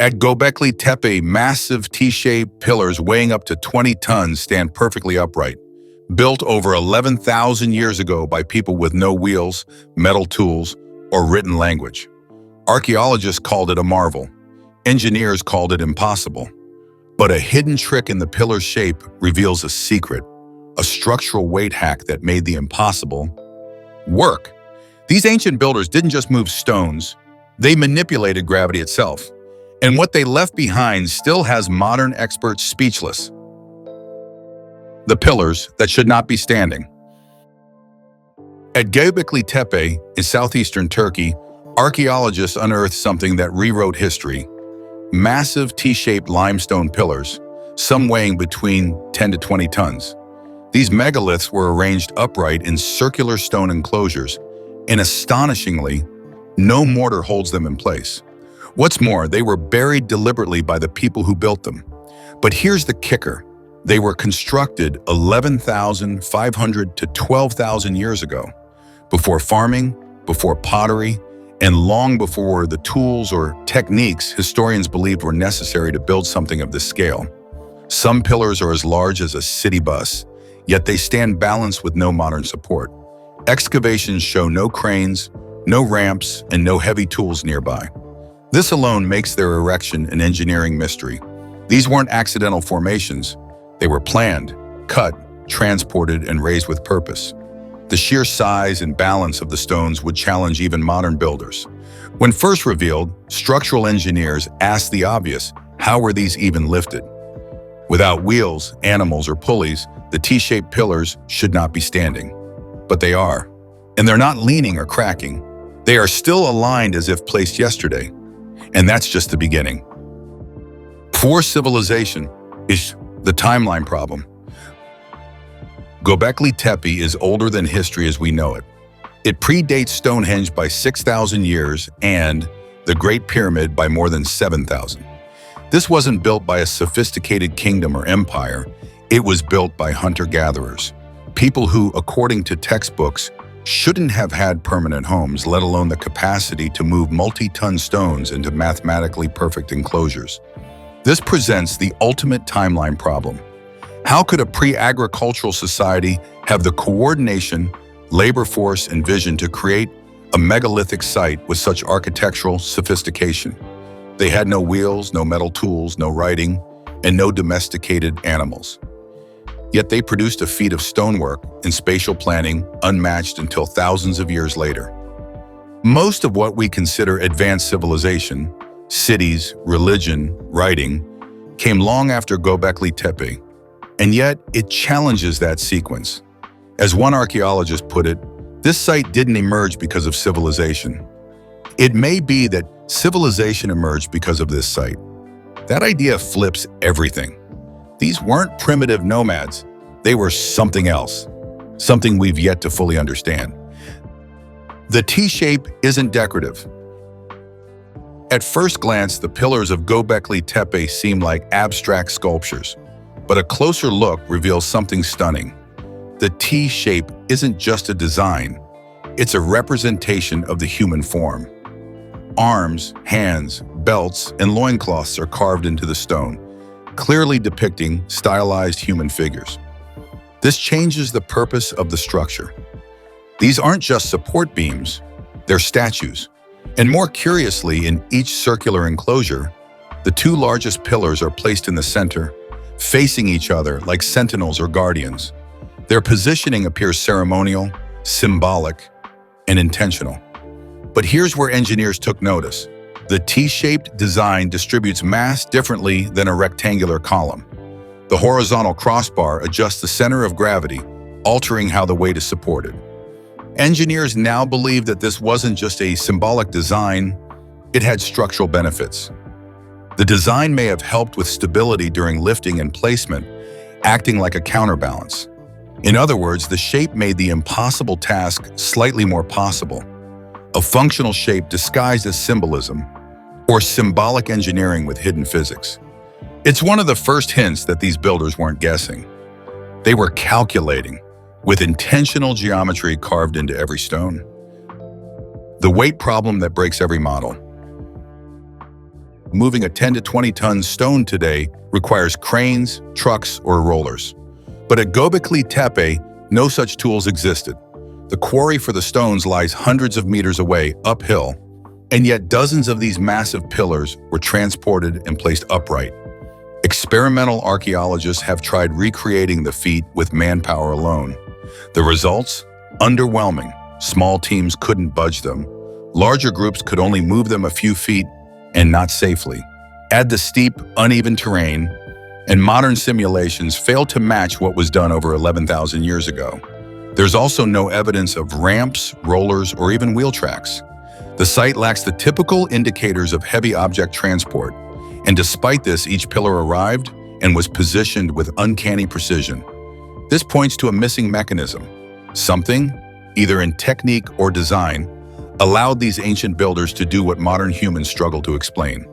At Göbekli Tepe, massive T-shaped pillars weighing up to 20 tons stand perfectly upright, built over 11,000 years ago by people with no wheels, metal tools, or written language. Archaeologists called it a marvel. Engineers called it impossible. But a hidden trick in the pillar's shape reveals a secret, a structural weight hack that made the impossible work. These ancient builders didn't just move stones, they manipulated gravity itself. And what they left behind still has modern experts speechless. The pillars that should not be standing. At Göbekli Tepe in southeastern Turkey, archaeologists unearthed something that rewrote history. Massive T-shaped limestone pillars, some weighing between 10 to 20 tons. These megaliths were arranged upright in circular stone enclosures, and astonishingly, no mortar holds them in place. What's more, they were buried deliberately by the people who built them. But here's the kicker. They were constructed 11,500 to 12,000 years ago, before farming, before pottery, and long before the tools or techniques historians believed were necessary to build something of this scale. Some pillars are as large as a city bus, yet they stand balanced with no modern support. Excavations show no cranes, no ramps, and no heavy tools nearby. This alone makes their erection an engineering mystery. These weren't accidental formations. They were planned, cut, transported, and raised with purpose. The sheer size and balance of the stones would challenge even modern builders. When first revealed, structural engineers asked the obvious, how were these even lifted? Without wheels, animals, or pulleys, the T-shaped pillars should not be standing. But they are. And they're not leaning or cracking. They are still aligned as if placed yesterday. And that's just the beginning. Before civilization is the timeline problem. Göbekli Tepe is older than history as we know it. It predates Stonehenge by 6,000 years and the Great Pyramid by more than 7,000. This wasn't built by a sophisticated kingdom or empire. It was built by hunter-gatherers, people who, according to textbooks, shouldn't have had permanent homes, let alone the capacity to move multi-ton stones into mathematically perfect enclosures. This presents the ultimate timeline problem. How could a pre-agricultural society have the coordination, labor force, and vision to create a megalithic site with such architectural sophistication? They had no wheels, no metal tools, no writing, and no domesticated animals. Yet they produced a feat of stonework and spatial planning unmatched until thousands of years later. Most of what we consider advanced civilization, cities, religion, writing, came long after Göbekli Tepe, and yet it challenges that sequence. As one archaeologist put it, this site didn't emerge because of civilization. It may be that civilization emerged because of this site. That idea flips everything. These weren't primitive nomads. They were something else, something we've yet to fully understand. The T-shape isn't decorative. At first glance, the pillars of Göbekli Tepe seem like abstract sculptures, but a closer look reveals something stunning. The T-shape isn't just a design, it's a representation of the human form. Arms, hands, belts, and loincloths are carved into the stone, clearly depicting stylized human figures. This changes the purpose of the structure. These aren't just support beams, they're statues. And more curiously, in each circular enclosure, the two largest pillars are placed in the center, facing each other like sentinels or guardians. Their positioning appears ceremonial, symbolic, and intentional. But here's where engineers took notice. The T-shaped design distributes mass differently than a rectangular column. The horizontal crossbar adjusts the center of gravity, altering how the weight is supported. Engineers now believe that this wasn't just a symbolic design, it had structural benefits. The design may have helped with stability during lifting and placement, acting like a counterbalance. In other words, the shape made the impossible task slightly more possible. A functional shape disguised as symbolism, or symbolic engineering with hidden physics. It's one of the first hints that these builders weren't guessing. They were calculating, with intentional geometry carved into every stone. The weight problem that breaks every model. moving a 10 to 20 ton stone today requires cranes, trucks, or rollers. But at Göbekli Tepe, no such tools existed. The quarry for the stones lies hundreds of meters away, uphill, and yet dozens of these massive pillars were transported and placed upright. Experimental archaeologists have tried recreating the feat with manpower alone. The results? Underwhelming. Small teams couldn't budge them. Larger groups could only move them a few feet, and not safely. Add the steep, uneven terrain, and modern simulations fail to match what was done over 11,000 years ago. There's also no evidence of ramps, rollers, or even wheel tracks. The site lacks the typical indicators of heavy object transport, and despite this, each pillar arrived and was positioned with uncanny precision. This points to a missing mechanism. Something, either in technique or design, allowed these ancient builders to do what modern humans struggle to explain.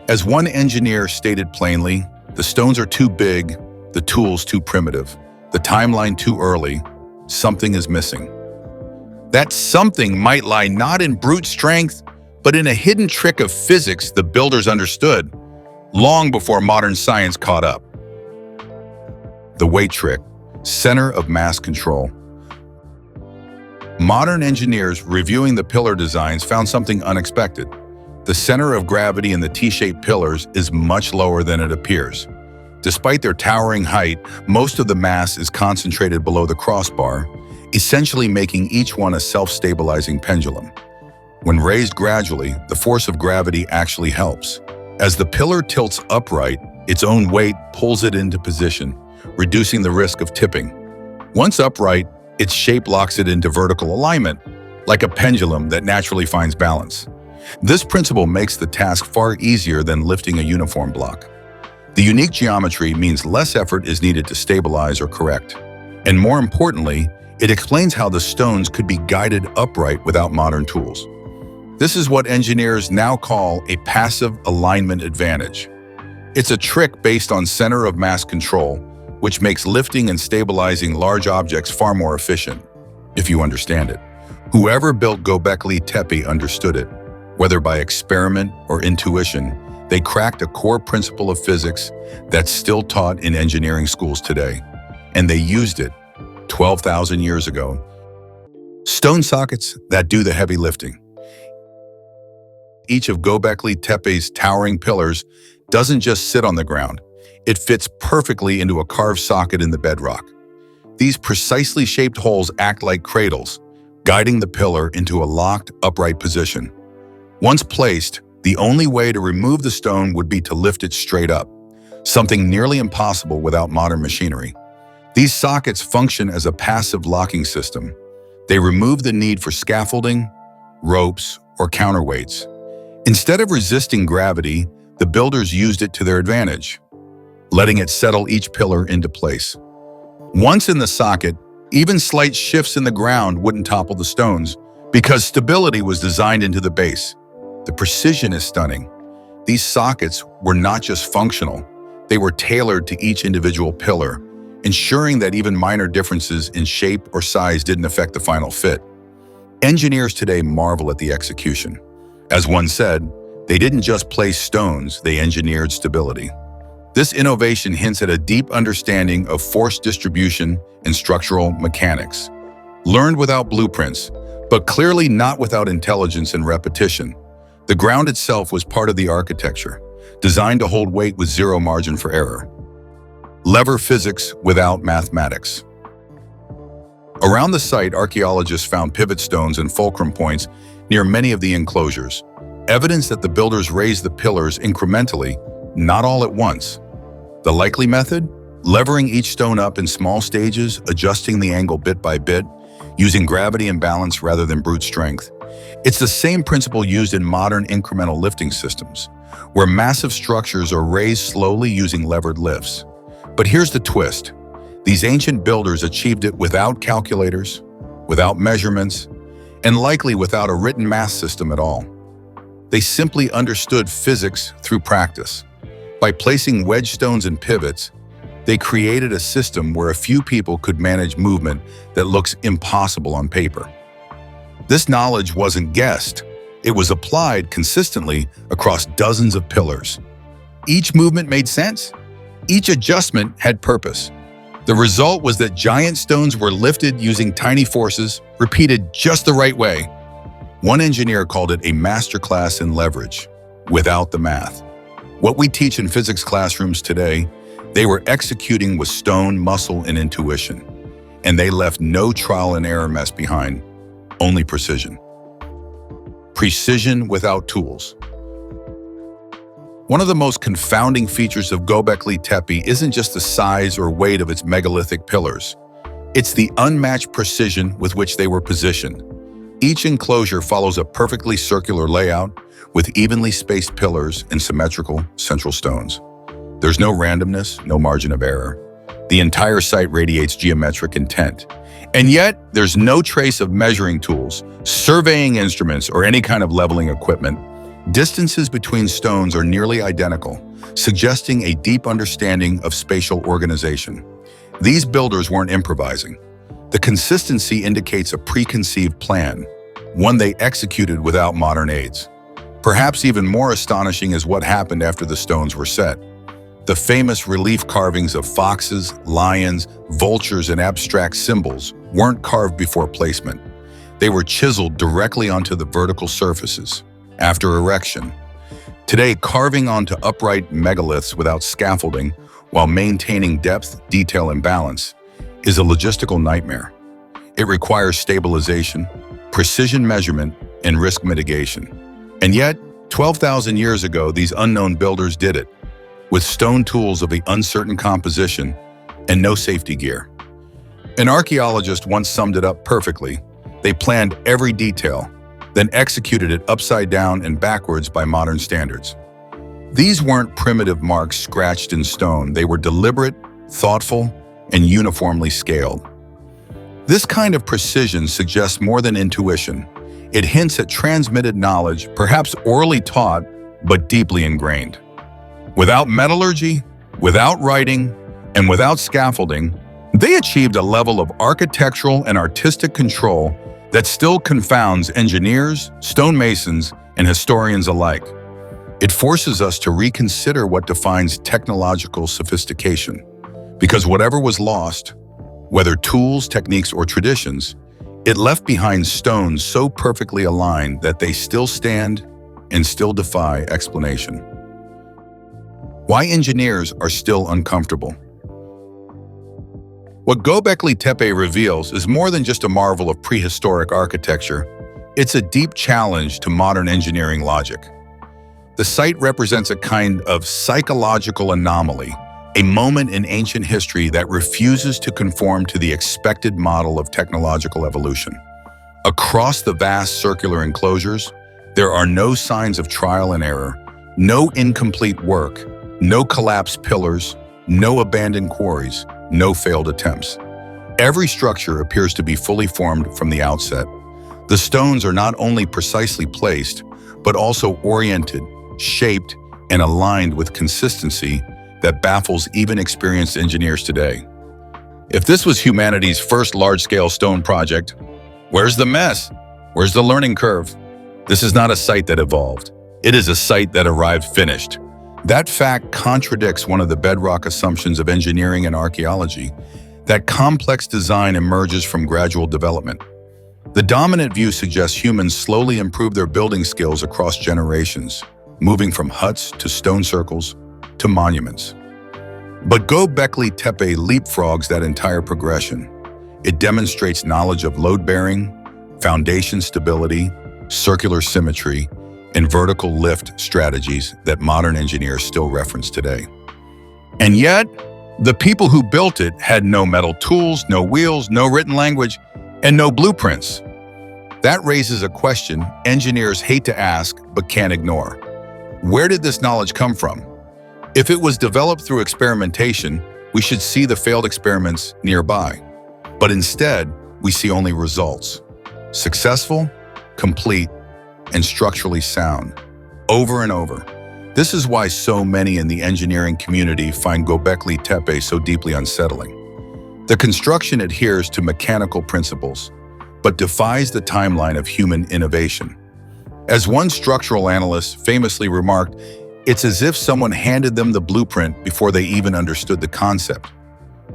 As one engineer stated plainly, the stones are too big, the tools too primitive, the timeline too early, something is missing. That something might lie not in brute strength, but in a hidden trick of physics the builders understood, long before modern science caught up. The weight trick, center of mass control. Modern engineers reviewing the pillar designs found something unexpected. The center of gravity in the T-shaped pillars is much lower than it appears. Despite their towering height, most of the mass is concentrated below the crossbar, essentially making each one a self-stabilizing pendulum. When raised gradually, the force of gravity actually helps. As the pillar tilts upright, its own weight pulls it into position, reducing the risk of tipping. Once upright, its shape locks it into vertical alignment, like a pendulum that naturally finds balance. This principle makes the task far easier than lifting a uniform block. The unique geometry means less effort is needed to stabilize or correct. And more importantly, it explains how the stones could be guided upright without modern tools. This is what engineers now call a passive alignment advantage. It's a trick based on center of mass control, which makes lifting and stabilizing large objects far more efficient, if you understand it. Whoever built Göbekli Tepe understood it. Whether by experiment or intuition, they cracked a core principle of physics that's still taught in engineering schools today. And they used it 12,000 years ago. Stone sockets that do the heavy lifting. Each of Göbekli Tepe's towering pillars doesn't just sit on the ground. It fits perfectly into a carved socket in the bedrock. These precisely shaped holes act like cradles, guiding the pillar into a locked, upright position. Once placed, the only way to remove the stone would be to lift it straight up, something nearly impossible without modern machinery. These sockets function as a passive locking system. They remove the need for scaffolding, ropes, or counterweights. Instead of resisting gravity, the builders used it to their advantage, letting it settle each pillar into place. Once in the socket, even slight shifts in the ground wouldn't topple the stones because stability was designed into the base. The precision is stunning. These sockets were not just functional, they were tailored to each individual pillar, ensuring that even minor differences in shape or size didn't affect the final fit. Engineers today marvel at the execution. As one said, they didn't just place stones, they engineered stability. This innovation hints at a deep understanding of force distribution and structural mechanics. Learned without blueprints, but clearly not without intelligence and repetition. The ground itself was part of the architecture, designed to hold weight with zero margin for error. Lever physics without mathematics. Around the site, archaeologists found pivot stones and fulcrum points near many of the enclosures, evidence that the builders raised the pillars incrementally, not all at once. The likely method? Levering each stone up in small stages, adjusting the angle bit by bit, using gravity and balance rather than brute strength. It's the same principle used in modern incremental lifting systems, where massive structures are raised slowly using levered lifts. But here's the twist. These ancient builders achieved it without calculators, without measurements, and likely without a written math system at all. They simply understood physics through practice. By placing wedge stones and pivots, they created a system where a few people could manage movement that looks impossible on paper. This knowledge wasn't guessed, It was applied consistently across dozens of pillars. Each movement made sense. Each adjustment had purpose. The result was that giant stones were lifted using tiny forces, repeated just the right way. One engineer called it a masterclass in leverage, without the math. What we teach in physics classrooms today, they were executing with stone, muscle, and intuition. And they left no trial and error mess behind, only precision. Precision without tools. One of the most confounding features of Göbekli Tepe isn't just the size or weight of its megalithic pillars. It's the unmatched precision with which they were positioned. Each enclosure follows a perfectly circular layout with evenly spaced pillars and symmetrical central stones. There's no randomness, no margin of error. The entire site radiates geometric intent. And yet, there's no trace of measuring tools, surveying instruments, or any kind of leveling equipment. Distances between stones are nearly identical, suggesting a deep understanding of spatial organization. These builders weren't improvising. The consistency indicates a preconceived plan, one they executed without modern aids. Perhaps even more astonishing is what happened after the stones were set. The famous relief carvings of foxes, lions, vultures, and abstract symbols weren't carved before placement. They were chiseled directly onto the vertical surfaces after erection. Today, carving onto upright megaliths without scaffolding while maintaining depth, detail, and balance is a logistical nightmare. It requires stabilization, precision measurement, and risk mitigation. And yet, 12,000 years ago, these unknown builders did it, with stone tools of the uncertain composition and no safety gear. An archaeologist once summed it up perfectly. They planned every detail, then executed it upside down and backwards by modern standards. These weren't primitive marks scratched in stone. They were deliberate, thoughtful, and uniformly scaled. This kind of precision suggests more than intuition. It hints at transmitted knowledge, perhaps orally taught, but deeply ingrained. Without metallurgy, without writing, and without scaffolding, they achieved a level of architectural and artistic control that still confounds engineers, stonemasons, and historians alike. It forces us to reconsider what defines technological sophistication, because whatever was lost, whether tools, techniques, or traditions, it left behind stones so perfectly aligned that they still stand and still defy explanation. Why engineers are still uncomfortable. What Göbekli Tepe reveals is more than just a marvel of prehistoric architecture. It's a deep challenge to modern engineering logic. The site represents a kind of psychological anomaly, a moment in ancient history that refuses to conform to the expected model of technological evolution. Across the vast circular enclosures, there are no signs of trial and error, no incomplete work, no collapsed pillars, no abandoned quarries, no failed attempts. Every structure appears to be fully formed from the outset. The stones are not only precisely placed, but also oriented, shaped, and aligned with consistency that baffles even experienced engineers today. If this was humanity's first large-scale stone project, where's the mess? Where's the learning curve? This is not a site that evolved. It is a site that arrived finished. That fact contradicts one of the bedrock assumptions of engineering and archaeology, that complex design emerges from gradual development. The dominant view suggests humans slowly improve their building skills across generations, moving from huts to stone circles to monuments. But Göbekli Tepe leapfrogs that entire progression. It demonstrates knowledge of load-bearing, foundation stability, circular symmetry, and vertical lift strategies that modern engineers still reference today. And yet, the people who built it had no metal tools, no wheels, no written language, and no blueprints. That raises a question engineers hate to ask but can't ignore. Where did this knowledge come from? If it was developed through experimentation, we should see the failed experiments nearby. But instead, we see only results. Successful, complete, and structurally sound, over and over. This is why so many in the engineering community find Göbekli Tepe so deeply unsettling. The construction adheres to mechanical principles, but defies the timeline of human innovation. As one structural analyst famously remarked, it's as if someone handed them the blueprint before they even understood the concept.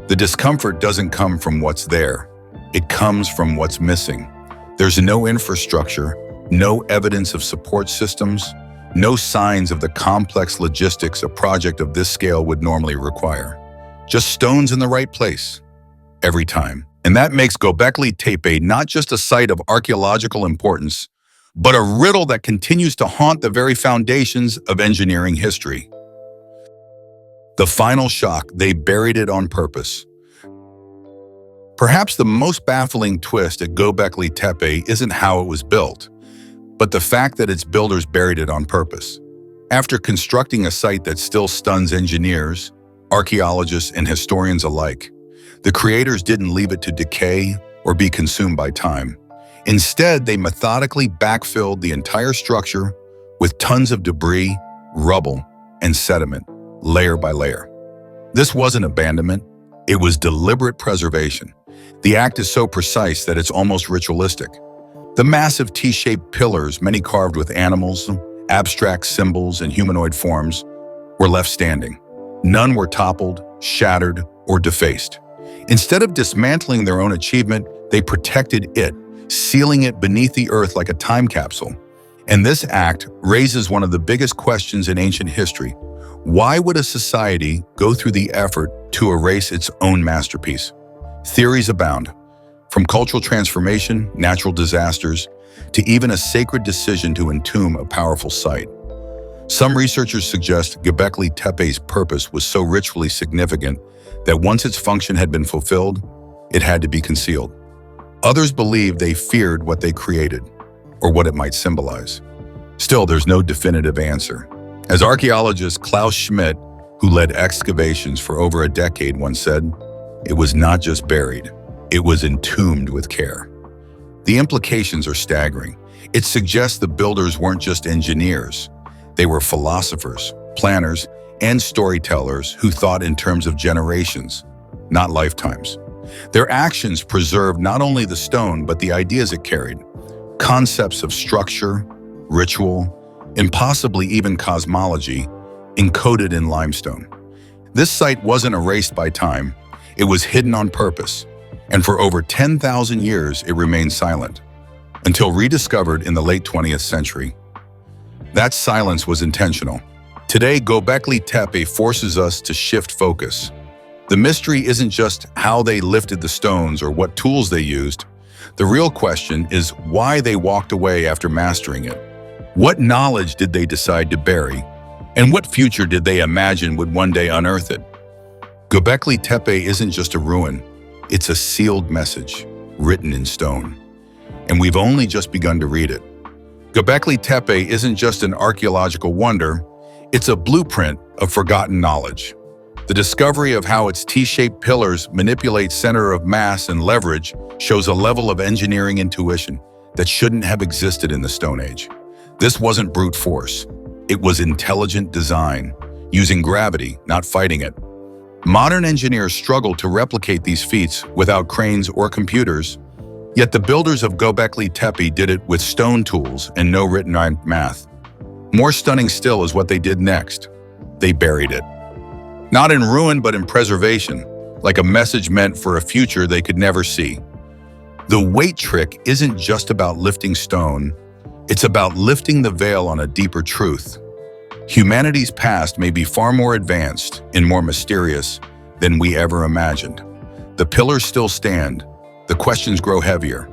The discomfort doesn't come from what's there. It comes from what's missing. There's no infrastructure, no evidence of support systems, no signs of the complex logistics a project of this scale would normally require. Just stones in the right place, every time. And that makes Göbekli Tepe not just a site of archaeological importance, but a riddle that continues to haunt the very foundations of engineering history. The final shock, they buried it on purpose. Perhaps the most baffling twist at Göbekli Tepe isn't how it was built, but the fact that its builders buried it on purpose. After constructing a site that still stuns engineers, archaeologists, and historians alike, the creators didn't leave it to decay or be consumed by time. Instead, they methodically backfilled the entire structure with tons of debris, rubble, and sediment, layer by layer. This wasn't abandonment, it was deliberate preservation. The act is so precise that it's almost ritualistic. The massive T-shaped pillars, many carved with animals, abstract symbols, and humanoid forms, were left standing. None were toppled, shattered, or defaced. Instead of dismantling their own achievement, they protected it, sealing it beneath the earth like a time capsule. And this act raises one of the biggest questions in ancient history. Why would a society go through the effort to erase its own masterpiece? Theories abound, from cultural transformation, natural disasters, to even a sacred decision to entomb a powerful site. Some researchers suggest Göbekli Tepe's purpose was so ritually significant that once its function had been fulfilled, it had to be concealed. Others believe they feared what they created, or what it might symbolize. Still, there's no definitive answer. As archaeologist Klaus Schmidt, who led excavations for over a decade, once said, "It was not just buried, it was entombed with care." The implications are staggering. It suggests the builders weren't just engineers. They were philosophers, planners, and storytellers who thought in terms of generations, not lifetimes. Their actions preserved not only the stone, but the ideas it carried, concepts of structure, ritual, and possibly even cosmology encoded in limestone. This site wasn't erased by time, it was hidden on purpose, and for over 10,000 years it remained silent, until rediscovered in the late 20th century. That silence was intentional. Today, Göbekli Tepe forces us to shift focus. The mystery isn't just how they lifted the stones or what tools they used. The real question is why they walked away after mastering it. What knowledge did they decide to bury? And what future did they imagine would one day unearth it? Göbekli Tepe isn't just a ruin. It's a sealed message, written in stone. And we've only just begun to read it. Göbekli Tepe isn't just an archaeological wonder, it's a blueprint of forgotten knowledge. The discovery of how its T-shaped pillars manipulate center of mass and leverage shows a level of engineering intuition that shouldn't have existed in the Stone Age. This wasn't brute force. It was intelligent design, using gravity, not fighting it. Modern engineers struggle to replicate these feats without cranes or computers, yet the builders of Göbekli Tepe did it with stone tools and no written math. More stunning still is what they did next. They buried it. Not in ruin, but in preservation, like a message meant for a future they could never see. The weight trick isn't just about lifting stone, it's about lifting the veil on a deeper truth. Humanity's past may be far more advanced and more mysterious than we ever imagined. The pillars still stand, the questions grow heavier,